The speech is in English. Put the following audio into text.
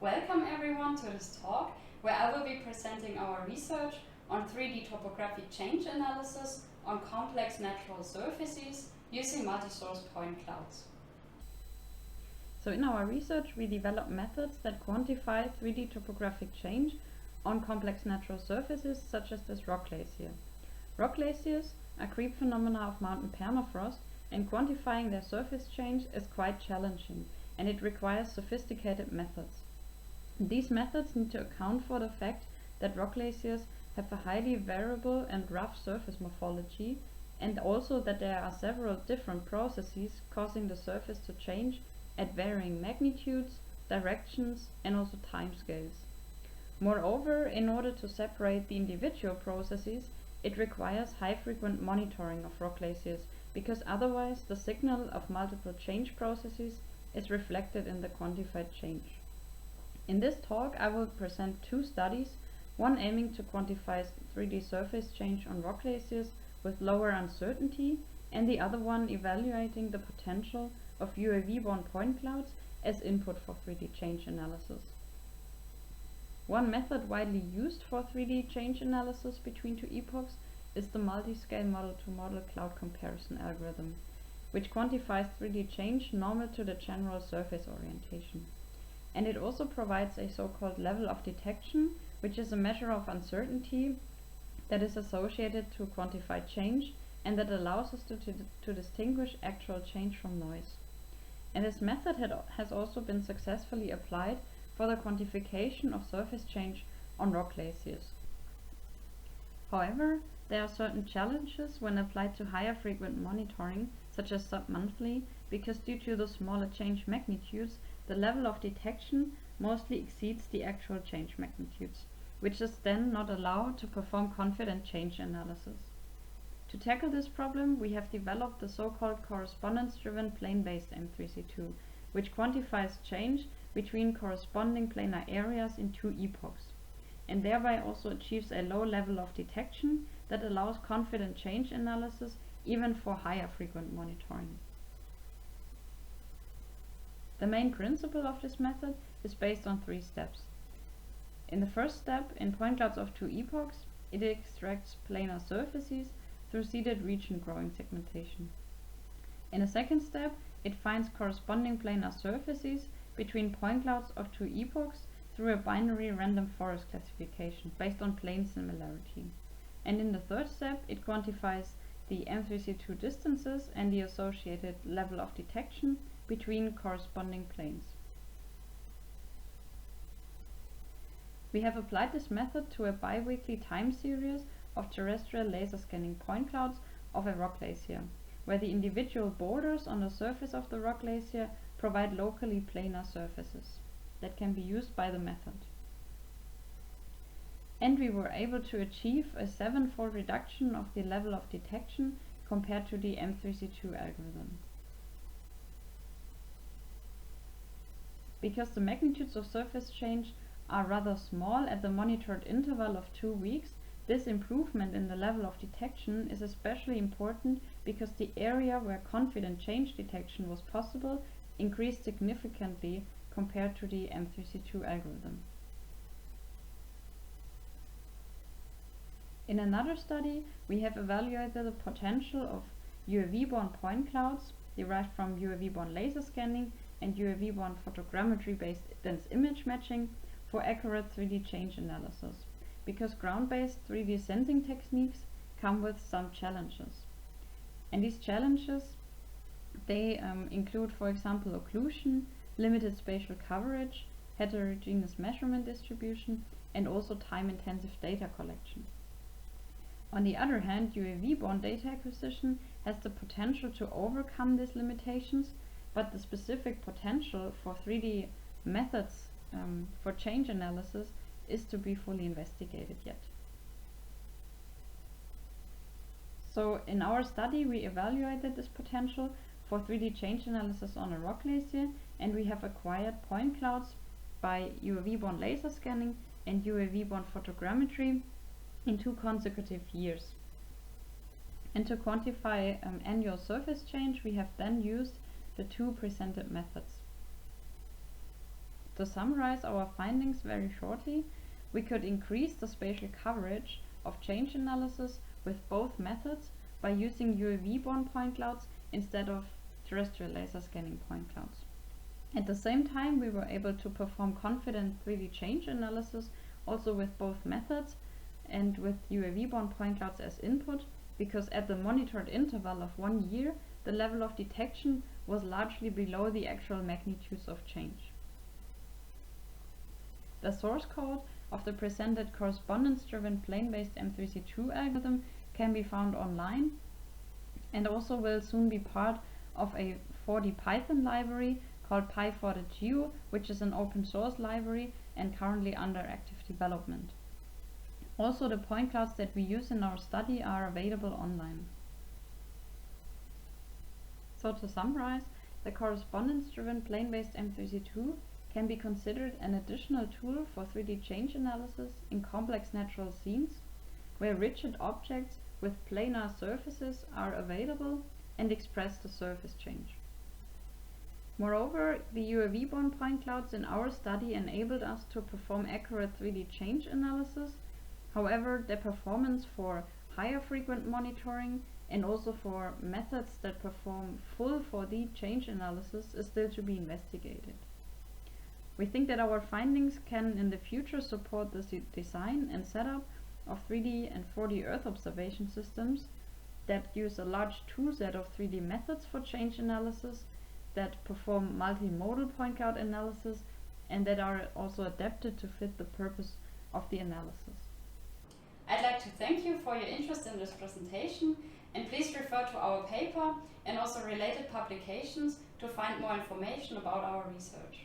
Welcome everyone to this talk where I will be presenting our research on 3D topographic change analysis on complex natural surfaces using multi-source point clouds. So in our research we develop methods that quantify 3D topographic change on complex natural surfaces such as this rock glacier. Rock glaciers are creep phenomena of mountain permafrost, and quantifying their surface change is quite challenging, and it requires sophisticated methods. These methods need to account for the fact that rock glaciers have a highly variable and rough surface morphology, and also that there are several different processes causing the surface to change at varying magnitudes, directions, and also timescales. Moreover, in order to separate the individual processes, it requires high-frequent monitoring of rock glaciers, because otherwise the signal of multiple change processes is reflected in the quantified change. In this talk I will present two studies, one aiming to quantify 3D surface change on rock glaciers with lower uncertainty, and the other one evaluating the potential of UAV-borne point clouds as input for 3D change analysis. One method widely used for 3D change analysis between two epochs is the multi-scale model-to-model cloud comparison algorithm, which quantifies 3D change normal to the general surface orientation. And it also provides a so-called level of detection, which is a measure of uncertainty that is associated to quantified change and that allows us to distinguish actual change from noise. And this method has also been successfully applied for the quantification of surface change on rock glaciers. However, there are certain challenges when applied to higher frequent monitoring, such as sub-monthly, because due to the smaller change magnitudes, the level of detection mostly exceeds the actual change magnitudes, which is then not allowed to perform confident change analysis. To tackle this problem, we have developed the so-called correspondence-driven plane-based M3C2, which quantifies change between corresponding planar areas in two epochs, and thereby also achieves a low level of detection that allows confident change analysis even for higher frequent monitoring. The main principle of this method is based on three steps. In the first step, in point clouds of two epochs, it extracts planar surfaces through seeded region growing segmentation. In the second step, it finds corresponding planar surfaces between point clouds of two epochs through a binary random forest classification based on plane similarity. And in the third step, it quantifies the M3C2 distances and the associated level of detection between corresponding planes. We have applied this method to a biweekly time series of terrestrial laser scanning point clouds of a rock glacier, where the individual boulders on the surface of the rock glacier provide locally planar surfaces that can be used by the method. And we were able to achieve a 7-fold reduction of the level of detection compared to the M3C2 algorithm. Because the magnitudes of surface change are rather small at the monitored interval of 2 weeks, this improvement in the level of detection is especially important because the area where confident change detection was possible increased significantly compared to the M3C2 algorithm. In another study, we have evaluated the potential of UAV-borne point clouds derived from UAV-borne laser scanning and UAV-borne photogrammetry-based dense image matching for accurate 3D change analysis, because ground-based 3D sensing techniques come with some challenges. And these challenges, they include, for example, occlusion, limited spatial coverage, heterogeneous measurement distribution, and also time-intensive data collection. On the other hand, UAV-borne data acquisition has the potential to overcome these limitations, but the specific potential for 3D methods for change analysis is to be fully investigated yet. So in our study we evaluated this potential for 3D change analysis on a rock glacier, and we have acquired point clouds by UAV-borne laser scanning and UAV-borne photogrammetry in 2 consecutive years. And to quantify annual surface change, we have then used the two presented methods. To summarize our findings very shortly, we could increase the spatial coverage of change analysis with both methods by using UAV-borne point clouds instead of terrestrial laser scanning point clouds. At the same time, we were able to perform confident 3D change analysis also with both methods and with UAV-borne point clouds as input, because at the monitored interval of 1 year, the level of detection was largely below the actual magnitudes of change. The source code of the presented correspondence-driven plane-based M3C2 algorithm can be found online and also will soon be part of a 4D Python library called Py4DGeo, which is an open source library and currently under active development. Also, the point clouds that we use in our study are available online. So to summarize, the correspondence-driven plane-based M3C2 can be considered an additional tool for 3D change analysis in complex natural scenes, where rigid objects with planar surfaces are available and express the surface change. Moreover, the UAV-borne point clouds in our study enabled us to perform accurate 3D change analysis. However, their performance for higher frequent monitoring and also for methods that perform full 4D change analysis is still to be investigated. We think that our findings can in the future support the design and setup of 3D and 4D Earth observation systems that use a large toolset of 3D methods for change analysis, that perform multimodal point cloud analysis, and that are also adapted to fit the purpose of the analysis. I'd like to thank you for your interest in this presentation, and please refer to our paper and also related publications to find more information about our research.